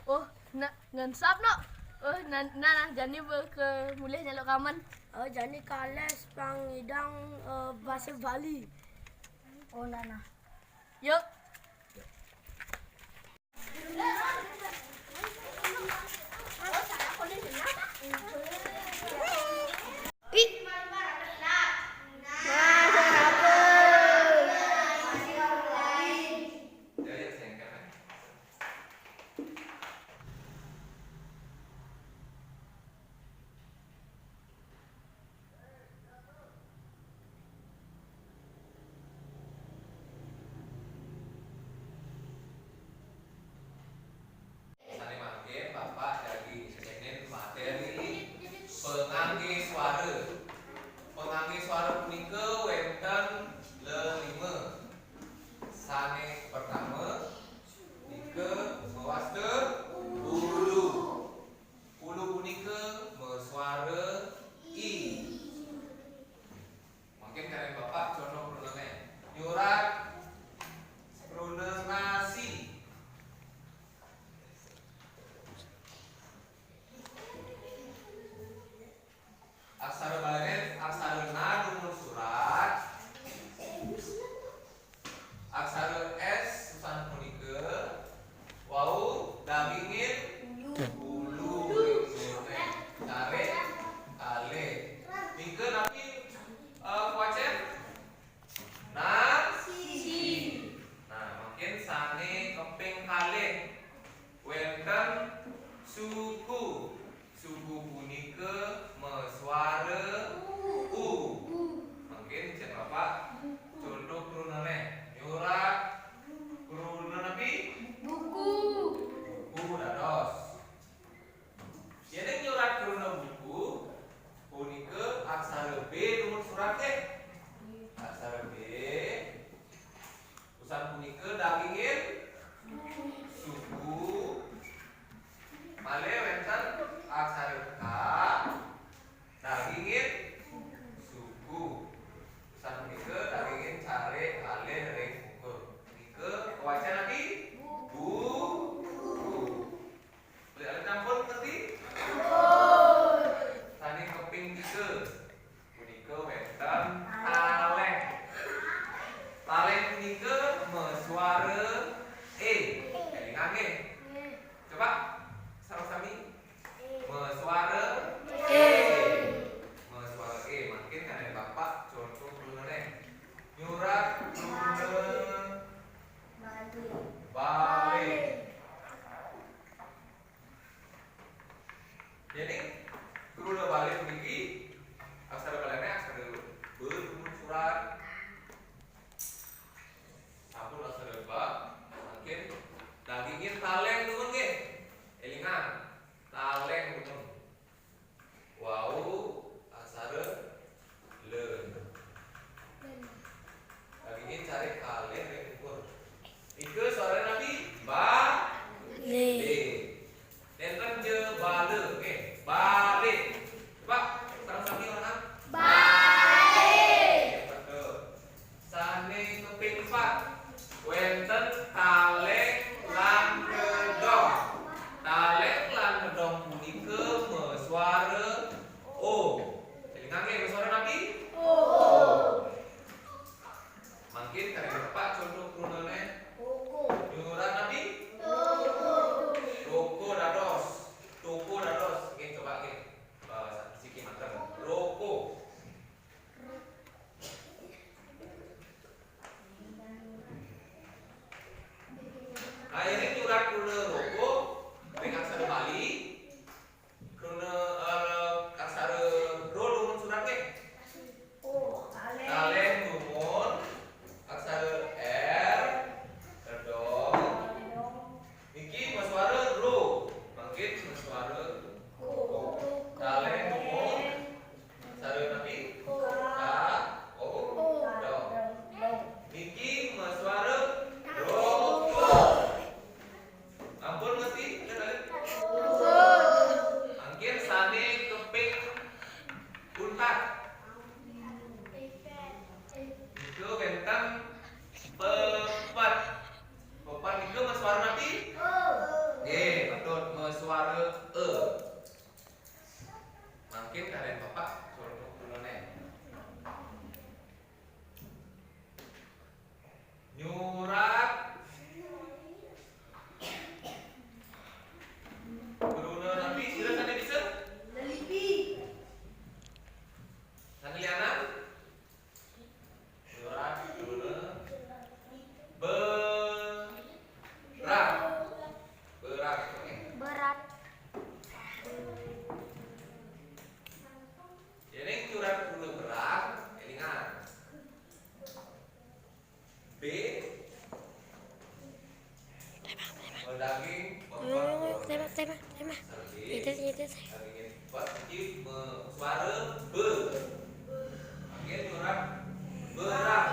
Oh, ngan sap no. Oh, nah jani ke mulih nyalok kaman. Jani kales pangidang bahasa Bali. Oh, nana. Yuk. Pengangge suara punika wonten lelima. Sane pertama nika mewasta ulu. Ulu punika mesuara i. Mungkin kalian Bapak contoh pronasi. Nyurat pronasi. Aksara balen, aksara na dumur surat. Aksara S susan punike. Wau dagingin ulu care kale. Nike tapi kuacen nasi. Nah, makin sane keping kalih wenten suku. Suku punika mesuara u. Mungkin cek Bapak contoh krunane. Nyurat kruna napi buku. Buku dados. Jadi nyurat kruna buku punika aksara B nomor surat teh. Aksara B usan punika dagingin suku. Malih wenten aksara K dagingin suku. Usan punika dagingin care kalih ring ukur. Nike wacan lagi buku. Boleh ada campur ngerti? Tadi keping 3 punika wenten taleng. Taleng punika mesuara e. Ngangge. Coba sami mesuara e. Mesuara e. Makin kan Bapak contoh krunane. Nyurat kruna balik. Jadi kruna balik niki aksara balane aksara be dumur surat. Sampun aksara ba makin dagingin taleng nuwun nggih. Elingan taleng nuwun. Wau aksara le. Dagingin cari kalih ring ukur. Ike suara nabi ba le. Nenten je bale nggih. Bale. Coba sareng-sareng mana? Bale. Betul. Sane keping 4 wenten taleng lan kedong. Taleng lan kedong punika mesuara o. Elingan nggih mesuara nabi? O. Mungkin kare Bapak contoh krunane. Nyurat nabi? Roko dados. Toko dados. Nggih coba nggih. Siki mater. Roko. Suara be. Bagian suara berang.